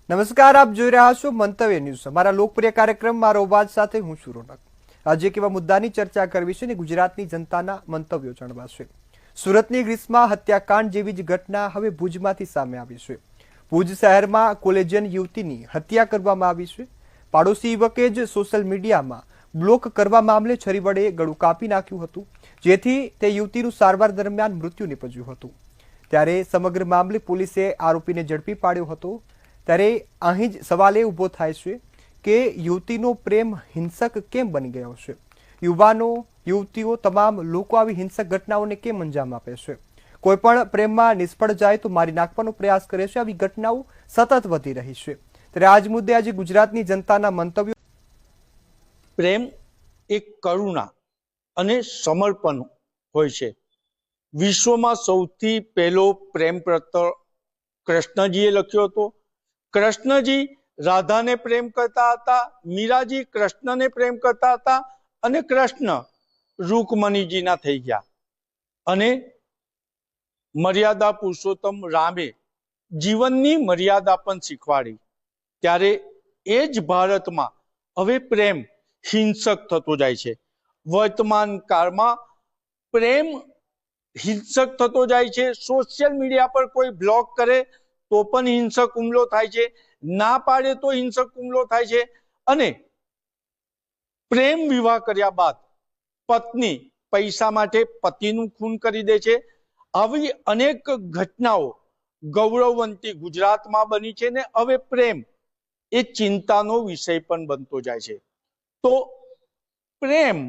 નમસ્કાર, આપ જોઈ રહ્યા છો મંતવ્ય ન્યૂઝ, અમારા લોકપ્રિય કાર્યક્રમ મારો અવાજ સાથે હું છું રોનક। આજે કેવા મુદ્દાની ચર્ચા કરવી છે ને ગુજરાતની જનતાના મંતવ્યો જાણવા છે। સુરતની ગ્રીસમાં હત્યાકાંડ જેવી જ ઘટના હવે ભુજમાંથી સામે આવી છે। ભુજ શહેરમાં કોલેજિયન યુવતીની હત્યા કરવામાં આવી છે। પાડોશી યુવકે જ સોશિયલ મીડિયામાં બ્લોક કરવા મામલે છરી વડે ગળું કાપી નાખ્યું હતું, જેથી તે યુવતીનું સારવાર દરમિયાન મૃત્યુ નિપજ્યું હતું। ત્યારે સમગ્ર મામલે પોલીસે આરોપીને ઝડપી પાડ્યો હતો। ત્યારે અહીં જ સવાલ એ ઊભો થાય છે કે યુવતીનો પ્રેમ હિંસક કેમ બની ગયો છે? યુવાનો, યુવતીઓ, તમામ લોકો આવી હિંસક ઘટનાઓને કેમ અંજામ આપે છે? કોઈ પણ પ્રેમમાં નિષ્ફળ જાય તો મારી નાખવાનો પ્રયાસ કરે છે। આવી ઘટનાઓ સતત વધી રહી છે। ત્યારે આજ મુદ્દે આજે ગુજરાતની જનતાના મંતવ્યો। પ્રેમ એક કરુણા અને સમર્પણ હોય છે। વિશ્વમાં સૌથી પહેલો પ્રેમ પત્ર કૃષ્ણજીએ લખ્યો હતો। કૃષ્ણજી રાધાને પ્રેમ કરતા હતા, મીરાજી કૃષ્ણને પ્રેમ કરતા હતા અને કૃષ્ણ રૂકમણીજીના થઈ ગયા। અને મર્યાદા પુરુષોત્તમ રામે જીવનની મર્યાદા પણ શીખવાડી। ત્યારે એ જ ભારતમાં હવે પ્રેમ હિંસક થતો જાય છે। વર્તમાન કાળમાં પ્રેમ હિંસક થતો જાય છે। સોશિયલ મીડિયા પર કોઈ બ્લોક કરે તો પણ હિંસક હુમલો થાય છે, ના પાડે તો હિંસક હુમલો થાય છે। અને પ્રેમ વિવાહ કર્યા બાદ પત્ની પૈસા માટે પતિનું ખૂન કરી દે છે। આવી અનેક ઘટનાઓ ગૌરવવંતી ગુજરાતમાં બની છે ને હવે પ્રેમ એ ચિંતાનો વિષય પણ બનતો જાય છે। તો પ્રેમ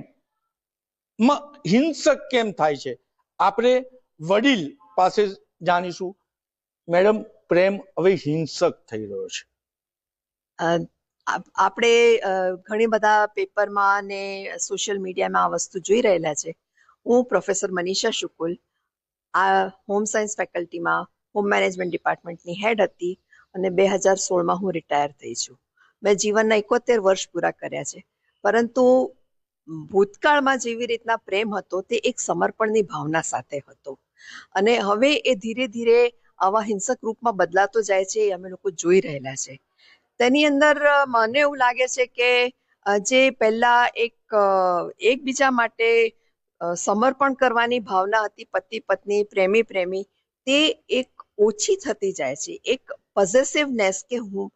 હિંસક કેમ થાય છે, આપણે વડીલ પાસે જાણીશું। મેડમ, પ્રેમ હવે હિંસક થઈ રહ્યો છે? આપણે ઘણી બધા પેપરમાં ને સોશિયલ મીડિયામાં આ વસ્તુ જોઈ રહેલા છે। હું પ્રોફેસર મનીષા શુકુલ આ હોમ સાયન્સ ફેકલ્ટીમાં હોમ મેનેજમેન્ટ ડિપાર્ટમેન્ટની હેડ હતી અને 2016માં હું રિટાયર થઈ છું। મેં જીવનના 71 વર્ષ પૂરા કર્યા છે, પરંતુ ભૂતકાળમાં જેવી રીતના પ્રેમ હતો તે એક સમર્પણની ભાવના સાથે હતો અને હવે એ ધીરે ધીરે આવા હિંસક રૂપમાં બદલાતો જાય છે, એ અમે લોકો જોઈ રહેલા છે। તેની અંદર મને એવું લાગે છે કે જે પહેલા એકબીજા માટે સમર્પણ કરવાની ભાવના હતી, પતિ પત્ની, પ્રેમી પ્રેમી, તે એક ઓછી થતી જાય છે। એક પોઝેસિવનેસ કે હું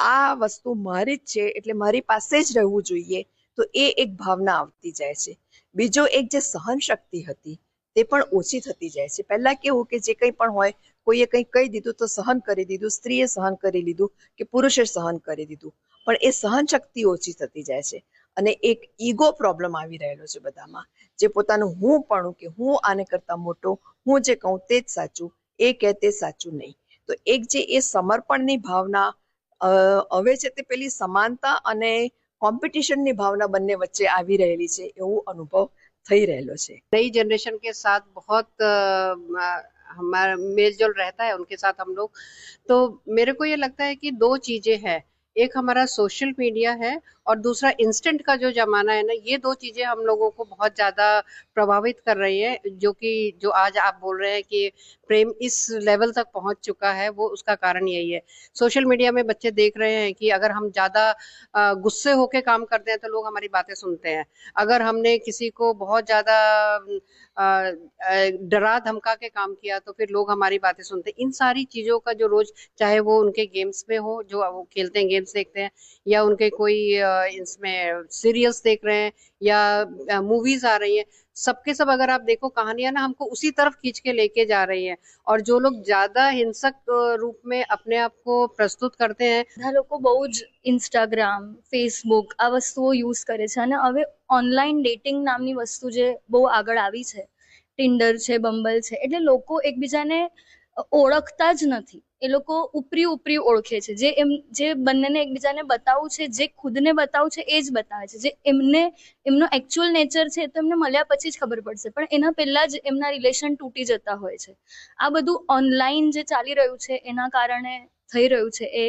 આ વસ્તુ મારી જ છે એટલે મારી પાસે જ રહેવું જોઈએ, તો એ એક ભાવના આવતી જાય છે। બીજો એક જે સહન શક્તિ હતી તે પણ ઓછી થતી જાય છે। પહેલા કેવું કે જે કંઈ પણ હોય, કોઈએ કંઈ કહી દીધું તો સહન કરી દીધું, સ્ત્રીએ સહન કરી લીધું કે પુરુષે સહન કરી દીધું, પણ એ સહન શક્તિ ઓછી થતી જાય છે અને એક ઈગો પ્રોબ્લેમ આવી રહેલો છે બધામાં, જે પોતાનું હું પણ કે હું આને કરતા મોટો, હું જે કહું તે જ સાચું, એ કહે તે સાચું નહીં। તો એક જે એ સમર્પણની ભાવના હવે છે તે પેલી સમાનતા અને कॉम्पिटिशन भावना बनने वच्चे आवी रहेली छे एवो अनुभव થઈ રહેલો છે। नई जनरेशन के साथ बहुत हमारा मेल जोल रहता है उनके साथ हम लोग, तो मेरे को ये लगता है कि दो चीजें हैं। एक हमारा सोशल मीडिया है और दूसरा इंस्टेंट का जो जमाना है ना, ये दो चीजें हम लोगों को बहुत ज्यादा प्रभावित कर रही है। जो आज आप बोल रहे हैं कि प्रेम इस लेवल तक पहुंच चुका है, वो उसका कारण यही है। सोशल मीडिया में बच्चे देख रहे हैं कि अगर हम ज्यादा गुस्से होके काम करते हैं तो लोग हमारी बातें सुनते हैं। अगर हमने किसी को बहुत ज्यादा डरा धमका के काम किया तो फिर लोग हमारी बातें सुनते हैं। इन सारी चीजों का जो रोज, चाहे वो उनके गेम्स में हो, जो वो खेलते हैं, गेम्स देखते हैं, या उनके कोई इसमें सीरियल्स देख रहे हैं या मूवीज आ रही हैं, सबके सब अगर आप देखो कहानियां ना हमको उसी तरफ खींच के लेके जा रही हैं। और जो लोग ज्यादा हिंसक रूप में अपने आप को प्रस्तुत करते हैं, બધા લોકો બહુ જ ઇન્સ્ટાગ્રામ, ફેસબુક આ વસ્તુઓ યુઝ કરે છે અને હવે ઓનલાઈન ડેટિંગ નામની વસ્તુ જે બહુ આગળ આવી છે, ટિન્ડર છે, બમ્બલ છે, એટલે લોકો એકબીજાને ઓળખતા જ નથી। એ લોકો ઉપરી ઉપરી ઓળખે છે, જે બંનેને એકબીજાને બતાવવું છે, જે ખુદને બતાવવું છે એ જ બતાવે છે। જે એમનો એકચ્યુઅલ નેચર છે તો એમને મળ્યા પછી જ ખબર પડશે, પણ એના પહેલા જ એમના રિલેશન તૂટી જતા હોય છે। આ બધું ઓનલાઈન જે ચાલી રહ્યું છે એના કારણે થઈ રહ્યું છે, એ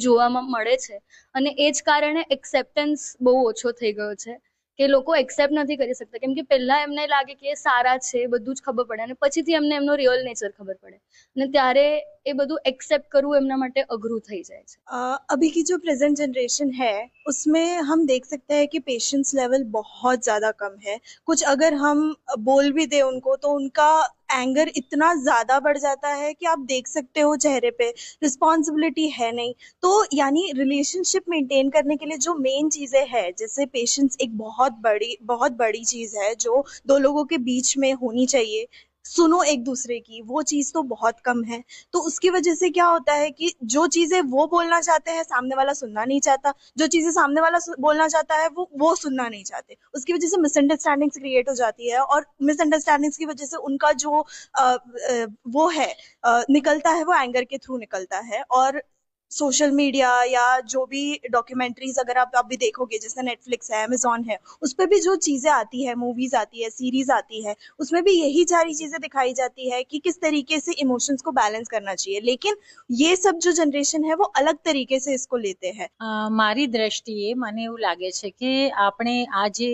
જોવામાં મળે છે અને એ જ કારણે એક્સેપ્ટન્સ બહુ ઓછો થઈ ગયો છે કે લોકો એક્સેપ્ટ નથી કરી શકતા, કેમ કે પહેલા એમને લાગે કે એ સારા છે, બધું જ ખબર પડે, અને પછીથી એમને એમનો રિયલ નેચર ખબર પડે, અને ત્યારે એ બધું एक्सेप्ट करવું એમના માટે અઘરું થઈ જાય છે। अभी की जो प्रेजेंट जनरेशन है उसमें हम देख सकते हैं कि पेशेंस लेवल बहुत ज़्यादा कम है। कुछ अगर हम बोल भी दे उनको तो उनका एंगर इतना ज़्यादा बढ़ जाता है कि आप देख सकते हो चेहरे पे, रिस्पॉन्सिबिलिटी है नहीं। तो यानी रिलेशनशिप मेंटेन करने के लिए जो मेन चीज़ें हैं, जैसे पेशेंस एक बहुत बड़ी चीज़ है जो दो लोगों के बीच में होनी चाहिए। सुनो एक दूसरे की, वो चीज़ तो बहुत कम है। तो उसकी वजह से क्या होता है कि जो चीज़ें वो बोलना चाहते हैं सामने वाला सुनना नहीं चाहता, जो चीज़ें सामने वाला बोलना चाहता है वो सुनना नहीं चाहते। उसकी वजह से मिसअंडरस्टैंडिंग्स क्रिएट हो जाती है, और मिसअंडरस्टैंडिंग्स की वजह से उनका जो वो है निकलता है, वो एंगर के थ्रू निकलता है। और सोशल मीडिया या जो भी डॉक्यूमेंट्रीज अगर आप भी देखोगे, जैसे नेटफ्लिक्स है, अमेजॉन है, उस पर भी जो चीज़ें आती है, मूवीज आती है, सीरीज आती है, उसमें भी यही सारी चीज़ें दिखाई जाती है कि किस तरीके से इमोशंस को बैलेंस करना चाहिए। लेकिन ये सब जो जनरेशन है वो अलग तरीके से इसको लेते हैं। મારી દ્રષ્ટિએ મને એવું લાગે છે કે આપણે આ જે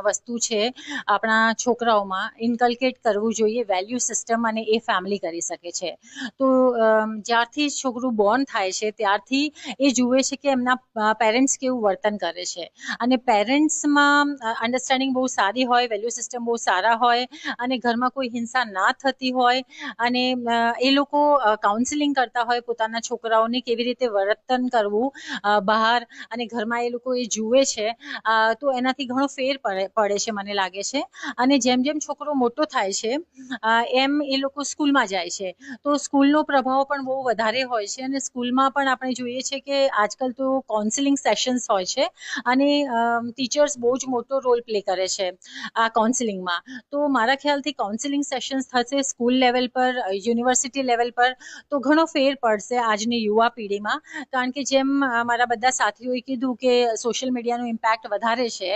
વસ્તુ છે આપણા છોકરાઓમાં ઇન્કલ્કેટ કરવું જોઈએ, વેલ્યુ સિસ્ટમ, અને એ ફેમિલી કરી શકે છે। તો જ્યારથી છોકરું બોર્ન થાય છે ત્યારથી એ જુએ છે કે એમના પેરેન્ટ્સ કેવું વર્તન કરે છે, અને પેરેન્ટ્સમાં અન્ડરસ્ટેન્ડિંગ બહુ સારી હોય, વેલ્યુ સિસ્ટમ બહુ સારા હોય, અને ઘરમાં કોઈ હિંસા ના થતી હોય, અને એ લોકો કાઉન્સિલિંગ કરતા હોય પોતાના છોકરાઓને કેવી રીતે વર્તન કરવું બહાર અને ઘરમાં, એ લોકો એ જુએ છે, તો એનાથી ઘણો ફેર પડે છે મને લાગે છે। અને જેમ જેમ છોકરો મોટો થાય છે એમ એ લોકો સ્કૂલમાં જાય છે, તો સ્કૂલનો પ્રભાવ પણ બહુ વધારે હોય છે, અને સ્કૂલમાં પણ આપણે જોઈએ છે કે આજકાલ તો કાઉન્સિલિંગ સેશન્સ હોય છે, અને ટીચર્સ બહુ જ મોટો રોલ પ્લે કરે છે આ કાઉન્સિલિંગમાં। તો મારા ખ્યાલથી કાઉન્સિલિંગ સેશન્સ થશે સ્કૂલ લેવલ પર, યુનિવર્સિટી લેવલ પર, તો ઘણો ફેર પડશે આજની યુવા પેઢીમાં। કારણ કે જેમ મારા બધા સાથીઓએ કીધું કે સોશિયલ મીડિયાનું ઇમ્પેક્ટ વધારે છે।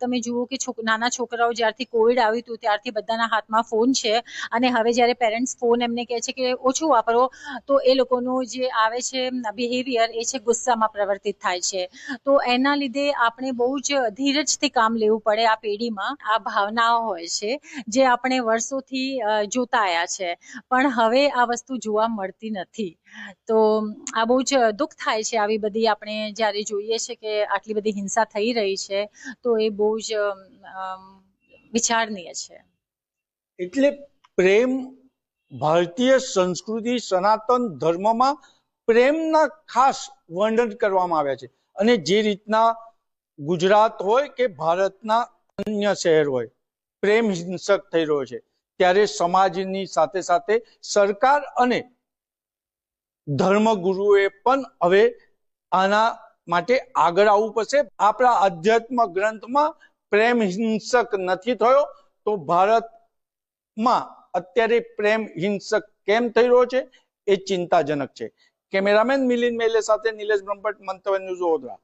તમે જુઓ કે નાના છોકરાઓ જ્યારથી કોવિડ આવ્યું હતું ત્યારથી બધાના હાથમાં ફોન છે, અને હવે જ્યારે પેરેન્ટ્સ ફોન એમને કહે છે કે ઓછું વાપરો, તો એ લોકોનું જે આવે છે બિહેવિયર એ છે ગુસ્સામાં પ્રવર્તિત થાય છે। તો એના લીધે આપણે બહુ જ ધીરજથી કામ લેવું પડે। આ પેઢીમાં આ ભાવનાઓ હોય છે જે આપણે વર્ષોથી જોતા આવ્યા છે, પણ હવે આ વસ્તુ જોવા મળતી નથી। તો આ બહુ જ દુઃખ થાય છે આવી બધી આપણે જ્યારે જોઈએ છે કે આટલી બધી હિંસા થઈ રહી છે, તો એ બહુ જ વિચારનીય છે। એટલે પ્રેમ ભારતીય સંસ્કૃતિ સનાતન ધર્મમાં પ્રેમના ખાસ વર્ણન કરવામાં આવ્યા છે, અને જે રીતના ગુજરાત હોય કે ભારતના અન્ય શહેર હોય પ્રેમ હિંસક થઈ રહ્યો છે, ત્યારે સમાજની સાથે સાથે સરકાર અને ધર્મગુરુએ પણ હવે આના માટે આગળ આવવું પડશે। આપણા અધ્યાત્મ ગ્રંથમાં પ્રેમ હિંસક નથી થયો, તો ભારતમાં અત્યારે પ્રેમ હિંસક કેમ થઈ રહ્યો છે એ ચિંતાજનક છે। કેમેરામેન મિલિંદ મેલે સાથે નિલેશ બ્રહ્મભટ્ટ, મંતવ્ય ન્યૂઝ, વડોદરા।